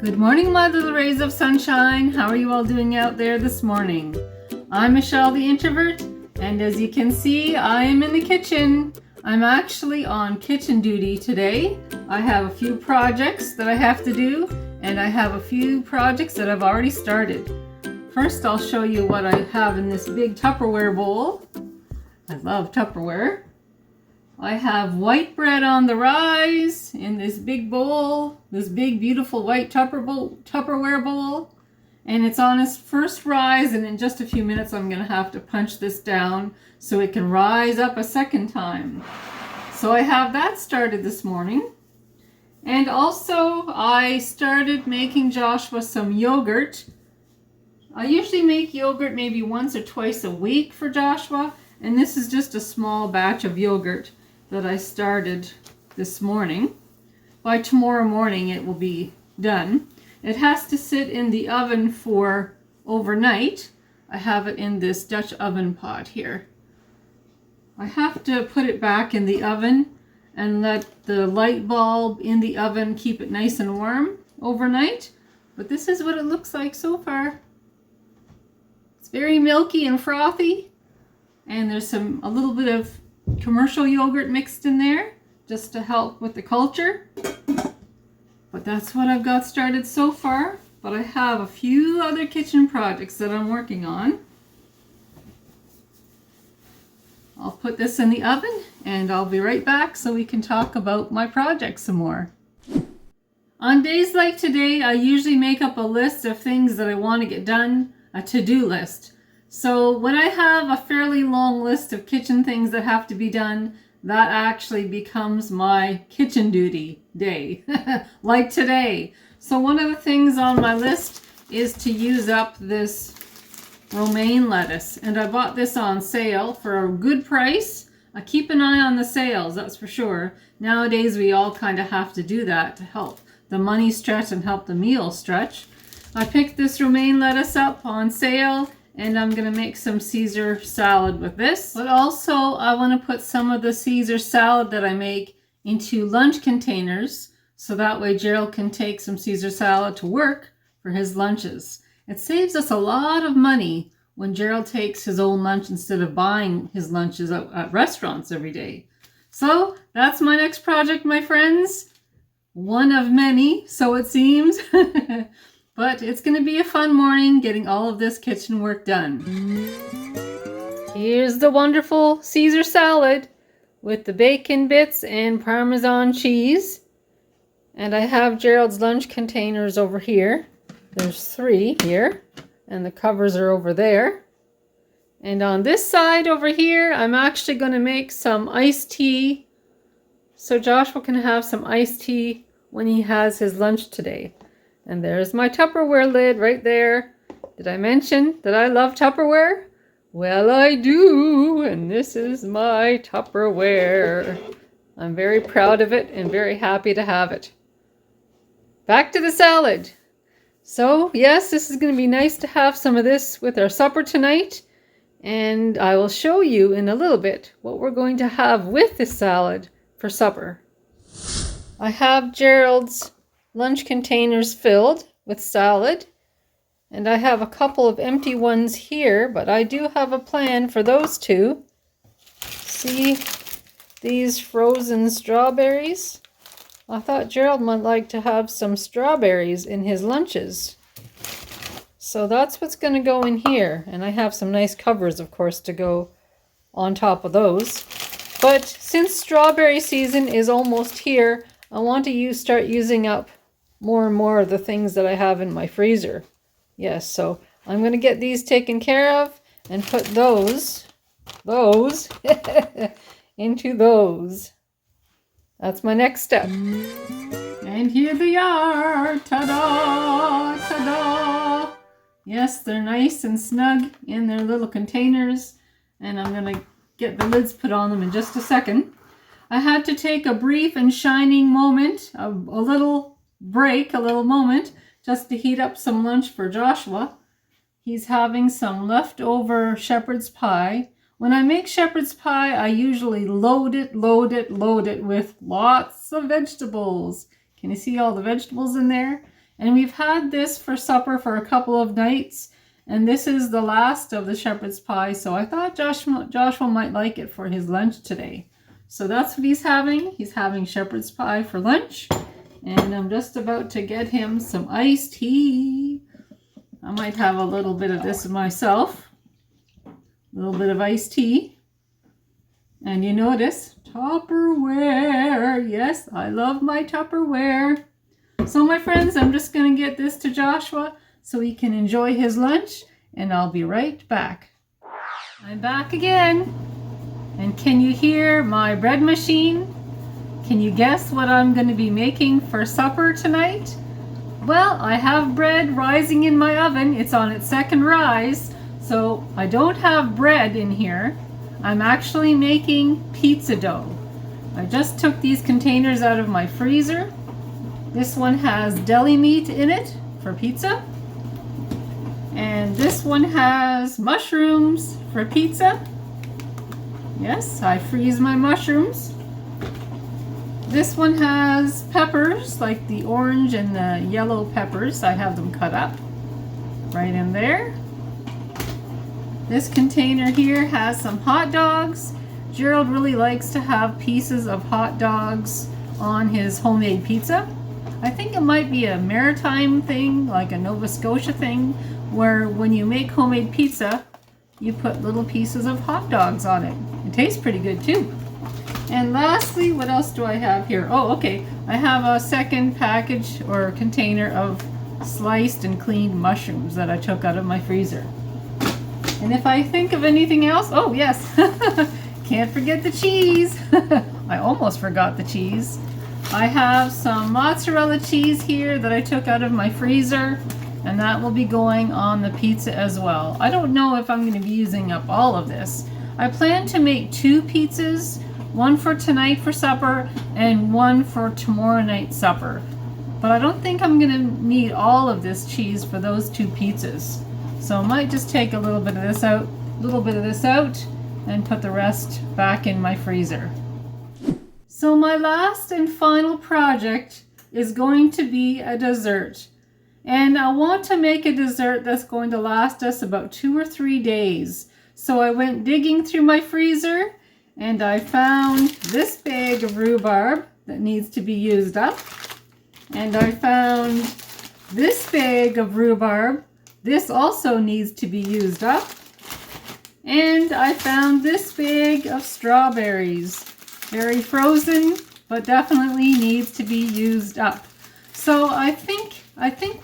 Good morning, my little rays of sunshine. How are you all doing out there this morning? I'm Michelle the Introvert, and as you can see, I am in the kitchen. I'm actually on kitchen duty today. I have a few projects that I have to do, and I have a few projects that I've already started. First, I'll show you what I have in this big Tupperware bowl. I love Tupperware. I have white bread on the rise in this big bowl, this big beautiful white Tupperware bowl, and it's on its first rise, and in just a few minutes I'm going to have to punch this down so it can rise up a second time. So I have that started this morning. And also I started making Joshua some yogurt. I usually make yogurt maybe once or twice a week for Joshua, and this is just a small batch of yogurt that I started this morning. By tomorrow morning it will be done. It has to sit in the oven for overnight. I have it in this Dutch oven pot here. I have to put it back in the oven and let the light bulb in the oven keep it nice and warm overnight. But this is what it looks like so far. It's very milky and frothy, and there's a little bit of commercial yogurt mixed in there just to help with the culture. But that's what I've got started so far. But I have a few other kitchen projects that I'm working on. I'll put this in the oven and I'll be right back so we can talk about my projects some more. On days like today, I usually make up a list of things that I want to get done, a to-do list. So when I have a fairly long list of kitchen things that have to be done, that actually becomes my kitchen duty day, like today. So one of the things on my list is to use up this romaine lettuce. And I bought this on sale for a good price. I keep an eye on the sales, that's for sure. Nowadays we all kind of have to do that to help the money stretch and help the meal stretch. I picked this romaine lettuce up on sale, and I'm going to make some Caesar salad with this. But also I want to put some of the Caesar salad that I make into lunch containers, so that way Gerald can take some Caesar salad to work for his lunches. It saves us a lot of money when Gerald takes his own lunch instead of buying his lunches at restaurants every day. So that's my next project, my friends. One of many, so it seems. But it's going to be a fun morning getting all of this kitchen work done. Here's the wonderful Caesar salad with the bacon bits and Parmesan cheese. And I have Gerald's lunch containers over here. There's 3 here, and the covers are over there. And on this side over here, I'm actually going to make some iced tea so Joshua can have some iced tea when he has his lunch today. And there's my Tupperware lid right there. Did I mention that I love Tupperware? Well, I do, and this is my Tupperware. I'm very proud of it and very happy to have it. Back to the salad. So, yes, this is going to be nice to have some of this with our supper tonight. And I will show you in a little bit what we're going to have with this salad for supper. I have Gerald's lunch containers filled with salad, and I have a couple of empty ones here, but I do have a plan for those 2. See these frozen strawberries? I thought Gerald might like to have some strawberries in his lunches. So that's what's going to go in here, and I have some nice covers, of course, to go on top of those. But since strawberry season is almost here, I want to start using up more and more of the things that I have in my freezer. Yes, so I'm going to get these taken care of and put those into those. That's my next step. And here they are. Ta-da! Ta-da! Yes, they're nice and snug in their little containers, and I'm going to get the lids put on them in just a second. I had to take a brief and shining moment, a little break, a little moment, just to heat up some lunch for Joshua. He's having some leftover shepherd's pie. When I make shepherd's pie, I usually load it with lots of vegetables. Can you see all the vegetables in there? And we've had this for supper for a couple of nights. And this is the last of the shepherd's pie. So I thought Joshua might like it for his lunch today. So that's what he's having. He's having shepherd's pie for lunch. And I'm just about to get him some iced tea. I might have a little bit of this myself. A little bit of iced tea. And you notice, Tupperware. Yes, I love my Tupperware. So my friends, I'm just going to get this to Joshua so he can enjoy his lunch. And I'll be right back. I'm back again. And can you hear my bread machine? Can you guess what I'm going to be making for supper tonight? Well, I have bread rising in my oven. It's on its second rise. So I don't have bread in here. I'm actually making pizza dough. I just took these containers out of my freezer. This one has deli meat in it for pizza. And this one has mushrooms for pizza. Yes, I freeze my mushrooms. This one has peppers, like the orange and the yellow peppers. I have them cut up right in there. This container here has some hot dogs. Gerald really likes to have pieces of hot dogs on his homemade pizza. I think it might be a maritime thing, like a Nova Scotia thing, where when you make homemade pizza, you put little pieces of hot dogs on it. It tastes pretty good too. And lastly, what else do I have here? Oh, okay. I have a second package or container of sliced and cleaned mushrooms that I took out of my freezer. And if I think of anything else, oh yes, can't forget the cheese. I almost forgot the cheese. I have some mozzarella cheese here that I took out of my freezer, and that will be going on the pizza as well. I don't know if I'm going to be using up all of this. I plan to make 2 pizzas, one for tonight for supper and one for tomorrow night supper. But I don't think I'm going to need all of this cheese for those 2 pizzas. So I might just take a little bit of this out, and put the rest back in my freezer. So my last and final project is going to be a dessert. And I want to make a dessert that's going to last us about 2 or 3 days. So I went digging through my freezer and I found this bag of rhubarb that needs to be used up. And I found this bag of rhubarb. This also needs to be used up. And I found this bag of strawberries. Very frozen, but definitely needs to be used up. So I think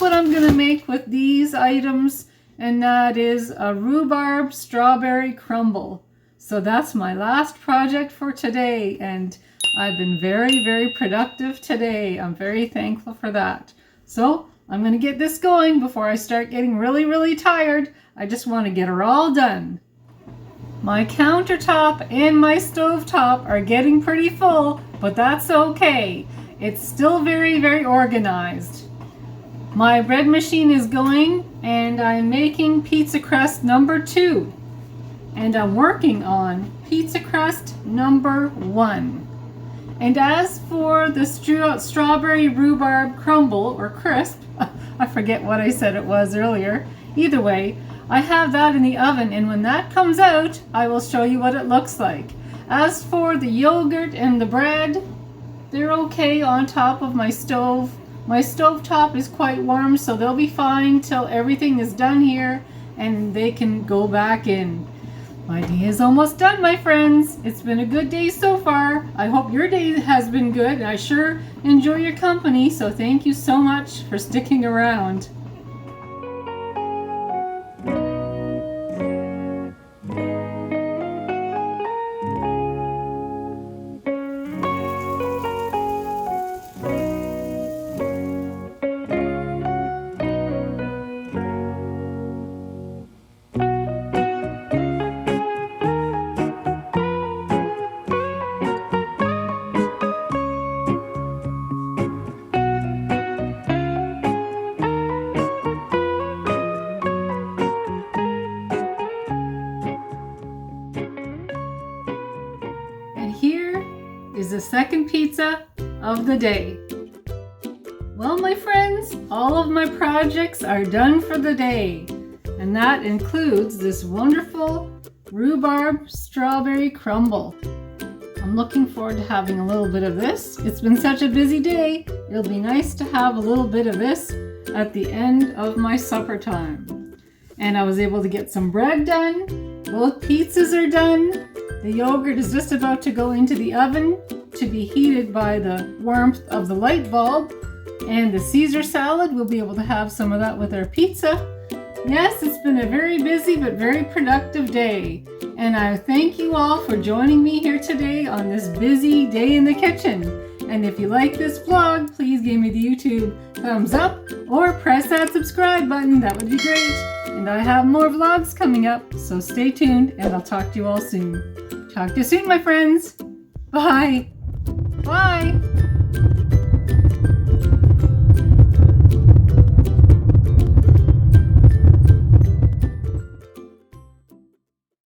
what I'm going to make with these items, and that is a rhubarb strawberry crumble. So that's my last project for today, and I've been very, very productive today. I'm very thankful for that. So I'm going to get this going before I start getting really, really tired. I just want to get her all done. My countertop and my stovetop are getting pretty full, but that's okay. It's still very, very organized. My bread machine is going, and I'm making pizza crust number 2. And I'm working on pizza crust number 1. And as for the strawberry rhubarb crumble or crisp, I forget what I said it was earlier. Either way, I have that in the oven, and when that comes out, I will show you what it looks like. As for the yogurt and the bread, they're okay on top of my stove. My stove top is quite warm, so they'll be fine till everything is done here, and they can go back in. My day is almost done, my friends. It's been a good day so far. I hope your day has been good. I sure enjoy your company, so thank you so much for sticking around. Is the second pizza of the day. Well, my friends, all of my projects are done for the day. And that includes this wonderful rhubarb strawberry crumble. I'm looking forward to having a little bit of this. It's been such a busy day. It'll be nice to have a little bit of this at the end of my supper time. And I was able to get some bread done. Both pizzas are done. The yogurt is just about to go into the oven to be heated by the warmth of the light bulb. And the Caesar salad, we'll be able to have some of that with our pizza. Yes, it's been a very busy but very productive day. And I thank you all for joining me here today on this busy day in the kitchen. And if you like this vlog, please give me the YouTube thumbs up or press that subscribe button. That would be great. And I have more vlogs coming up, so stay tuned and I'll talk to you all soon. Talk to you soon, my friends. Bye. Bye.